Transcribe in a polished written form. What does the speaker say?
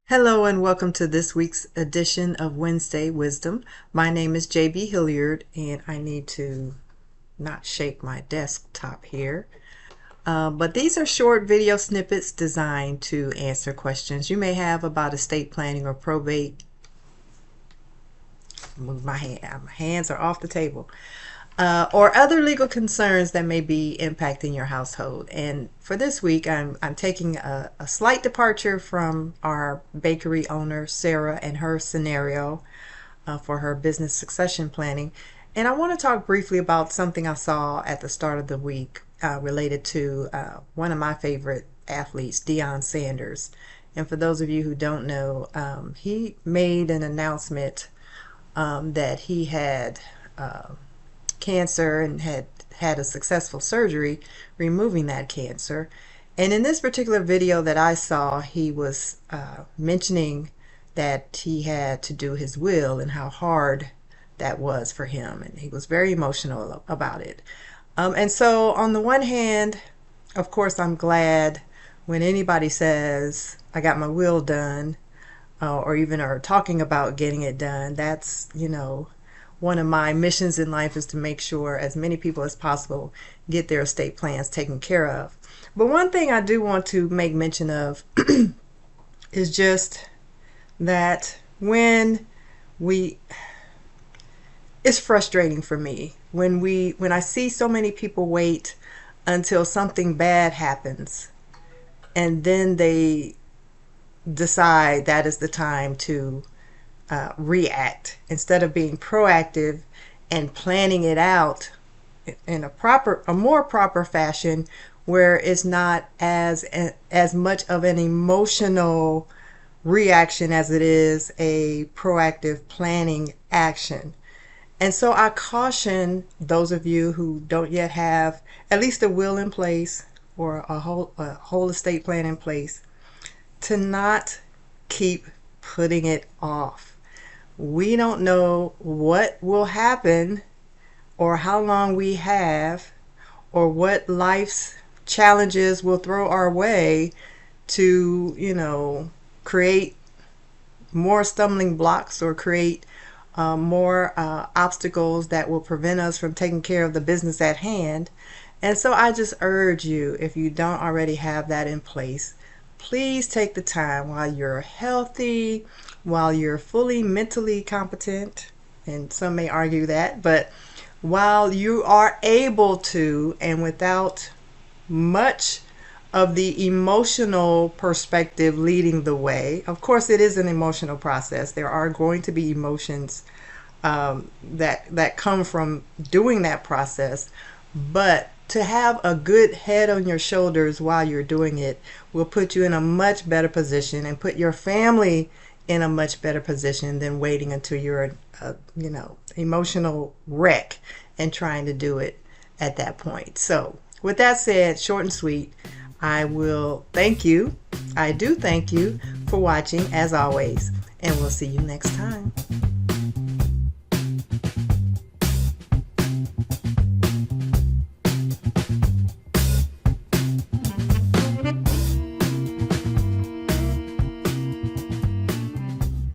Hello and welcome to this week's edition of Wednesday Wisdom. My name is JB Hilliard and I need to not shake my desktop here. But these are short video snippets designed to answer questions you may have about estate planning or probate. Move my hand. My hands are off the table. Or other legal concerns that may be impacting your household. And for this week, I'm taking a slight departure from our bakery owner, Sarah, and her scenario for her business succession planning. And I want to talk briefly about something I saw at the start of the week related to one of my favorite athletes, Deion Sanders. And for those of you who don't know, he made an announcement that he had cancer and had a successful surgery removing that cancer. And in this particular video that I saw, he was mentioning that he had to do his will and how hard that was for him, and he was very emotional about it. And so on the one hand, of course, I'm glad when anybody says I got my will done, or even are talking about getting it done. That's, one of my missions in life is to make sure as many people as possible get their estate plans taken care of. But one thing I do want to make mention of is just that it's frustrating for me when I see so many people wait until something bad happens and then they decide that is the time to react instead of being proactive and planning it out in a more proper fashion where it's not as much of an emotional reaction as it is a proactive planning action. And so I caution those of you who don't yet have at least a will in place or a whole estate plan in place to not keep putting it off. We don't know what will happen or how long we have or what life's challenges will throw our way to, create more stumbling blocks or create more obstacles that will prevent us from taking care of the business at hand. And so I just urge you, if you don't already have that in place, please take the time while you're healthy, while you're fully mentally competent, and some may argue that, but while you are able to, and without much of the emotional perspective leading the way. Of course, it is an emotional process. There are going to be emotions that come from doing that process, but to have a good head on your shoulders while you're doing it will put you in a much better position and put your family in a much better position than waiting until you're emotional wreck and trying to do it at that point. So with that said, short and sweet, I will thank you. I do thank you for watching as always, and we'll see you next time.